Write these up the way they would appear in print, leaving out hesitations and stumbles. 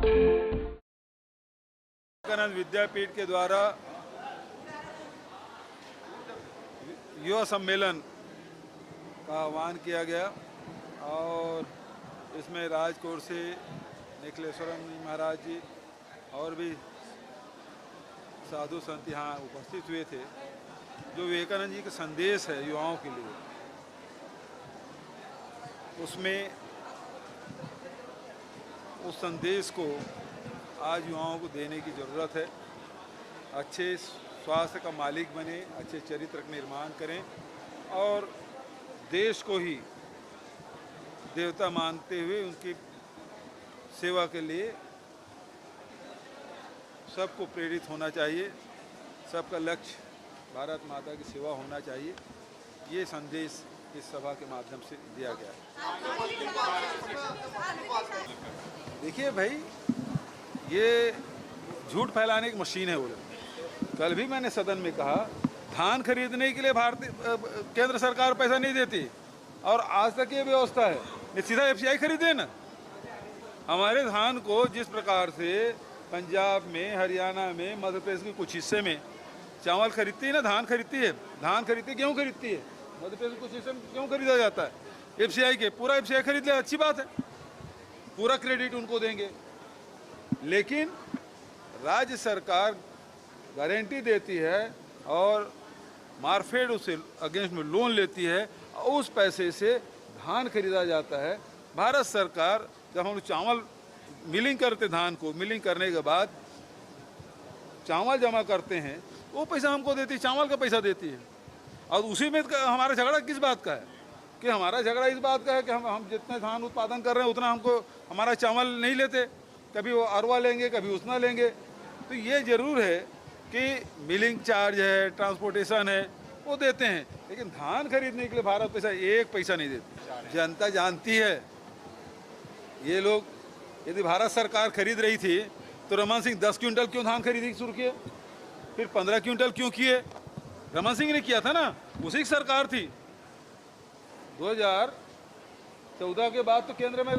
विवेकानंद विद्यापीठ के द्वारा युवा सम्मेलन का आह्वान किया गया और इसमें राजकोट से निखिलेश्वरम महाराज जी और भी साधु संत यहाँ उपस्थित हुए थे। जो विवेकानंद जी का संदेश है युवाओं के लिए, उसमें उस संदेश को आज युवाओं को देने की ज़रूरत है। अच्छे स्वास्थ्य का मालिक बने, अच्छे चरित्र का निर्माण करें और देश को ही देवता मानते हुए उनकी सेवा के लिए सबको प्रेरित होना चाहिए। सबका लक्ष्य भारत माता की सेवा होना चाहिए। ये संदेश इस सभा के माध्यम से दिया गया है। देखिए भाई, ये झूठ फैलाने की मशीन है वो लोग। कल भी मैंने सदन में कहा, धान खरीदने के लिए भारतीय केंद्र सरकार पैसा नहीं देती और आज तक ये व्यवस्था है, सीधा एफसीआई खरीदे ना। हमारे धान को जिस प्रकार से पंजाब में, हरियाणा में, मध्य प्रदेश के कुछ हिस्से में चावल खरीदती है ना, धान खरीदती है, गेहूँ खरीदती है, मध्य प्रदेश के कुछ हिस्से में गेहूँ खरीदा जाता है एफसीआई के। पूरा एफसीआई खरीद ले, अच्छी बात है, पूरा क्रेडिट उनको देंगे। लेकिन राज्य सरकार गारंटी देती है और मार्केट उससे अगेंस्ट में लोन लेती है, उस पैसे से धान खरीदा जाता है। भारत सरकार जब हम चावल मिलिंग करते, धान को मिलिंग करने के बाद चावल जमा करते हैं, वो पैसा हमको देती है, चावल का पैसा देती है। और उसी में हमारा झगड़ा किस बात का है? कि हमारा झगड़ा इस बात का है कि हम जितने धान उत्पादन कर रहे हैं उतना हमको हमारा चावल नहीं लेते, कभी वो अरवा लेंगे, कभी उसना लेंगे। तो ये ज़रूर है कि मिलिंग चार्ज है, ट्रांसपोर्टेशन है, वो देते हैं, लेकिन धान खरीदने के लिए भारत पैसा एक पैसा नहीं देती। जनता जानती है। ये लोग, यदि भारत सरकार खरीद रही थी तो रमन सिंह 10 क्विंटल क्यों धान खरीदने शुरू किए, फिर 15 क्विंटल क्यों किए? रमन सिंह ने किया था ना, उसी की सरकार थी। 2014 के बाद तो केंद्र में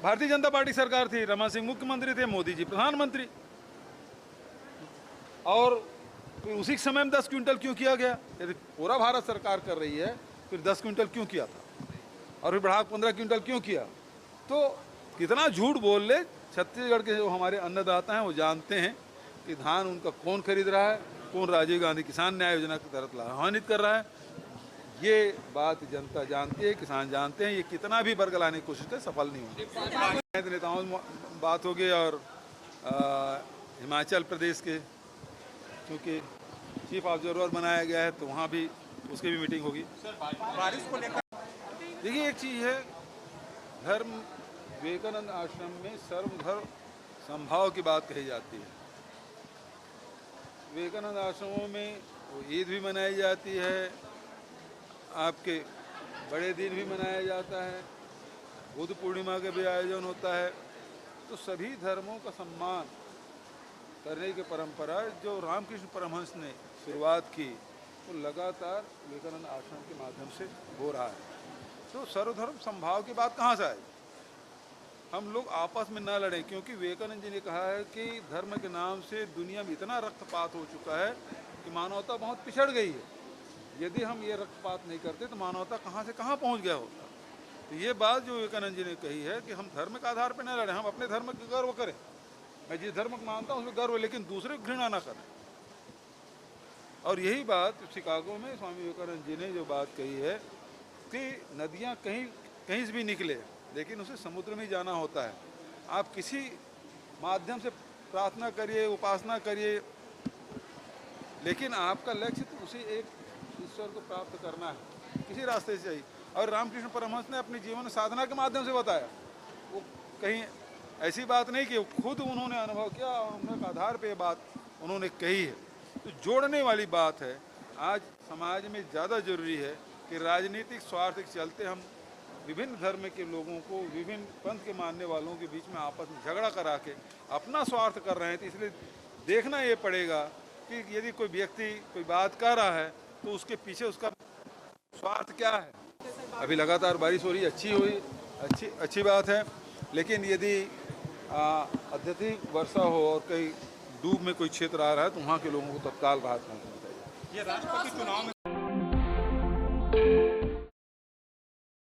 भारतीय जनता पार्टी सरकार थी, रमन सिंह मुख्यमंत्री थे, मोदी जी प्रधानमंत्री। और फिर उसी समय में 10 क्विंटल क्यों किया गया? यदि पूरा भारत सरकार कर रही है, फिर 10 क्विंटल क्यों किया था और फिर बढ़ा 15 क्विंटल क्यों किया? तो कितना झूठ बोल ले, छत्तीसगढ़ के जो हमारे अन्नदाता हैं वो जानते हैं कि धान उनका कौन खरीद रहा है, कौन राजीव गांधी किसान न्याय योजना के तहत लाभान्वित कर रहा है। ये बात जनता जानती है, किसान जानते हैं। ये कितना भी वर्ग लाने की कोशिश करे, सफल नहीं होगी। नेताओं में बात होगी और हिमाचल प्रदेश के क्योंकि चीफ ऑब्जर्वर बनाया गया है तो वहाँ भी उसकी भी मीटिंग होगी। बारिश को लेकर देखिए, एक चीज़ है, धर्म विवेकानंद आश्रम में सर्वधर्म समभाव की बात कही जाती है। विवेकानंद आश्रमों में वो ईद भी मनाई जाती है, आपके बड़े दिन भी मनाया जाता है, बुद्ध पूर्णिमा का भी आयोजन होता है। तो सभी धर्मों का सम्मान करने की परंपरा जो रामकृष्ण परमहंस ने शुरुआत की, वो लगातार विवेकानंद आश्रम के माध्यम से हो रहा है। तो सर्वधर्म समभाव की बात कहाँ से आई? हम लोग आपस में ना लड़ें, क्योंकि विवेकानंद जी ने कहा है कि धर्म के नाम से दुनिया में इतना रक्तपात हो चुका है कि मानवता बहुत पिछड़ गई है। यदि हम ये रक्तपात नहीं करते तो मानवता कहाँ से कहाँ पहुँच गया होता। तो ये बात जो विवेकानंद जी ने कही है कि हम धर्म के आधार पर न लड़ें, हम अपने धर्म का गर्व करें। मैं जिस धर्म को मानता हूँ उसमें गर्व, लेकिन दूसरे को घृणा ना करें। और यही बात शिकागो में स्वामी विवेकानंद जी ने जो बात कही है कि नदियाँ कहीं से भी निकले, लेकिन उसे समुद्र में जाना होता है। आप किसी माध्यम से प्रार्थना करिए, उपासना करिए, लेकिन आपका लक्ष्य तो उसी एक ईश्वर को प्राप्त करना है, किसी रास्ते से ही। और रामकृष्ण परमहंस ने अपने जीवन साधना के माध्यम से बताया। वो कहीं ऐसी बात नहीं कि खुद उन्होंने अनुभव किया, उनके आधार पे बात उन्होंने कही है। तो जोड़ने वाली बात है। आज समाज में ज़्यादा ज़रूरी है कि राजनीतिक स्वार्थ के चलते हम विभिन्न धर्म के लोगों को, विभिन्न पंथ के मानने वालों के बीच में आपस में झगड़ा करा के अपना स्वार्थ कर रहे हैं। तो इसलिए देखना ये पड़ेगा कि यदि कोई व्यक्ति कोई बात कर रहा है तो उसके पीछे उसका स्वार्थ क्या है। अभी लगातार बारिश हो रही है, अच्छी बात है, लेकिन यदि अत्यधिक वर्षा हो और कहीं डूब में कोई क्षेत्र आ रहा है तो वहाँ के लोगों को तत्काल राहत पहुँचनी चाहिए। ये राष्ट्रपति चुनाव में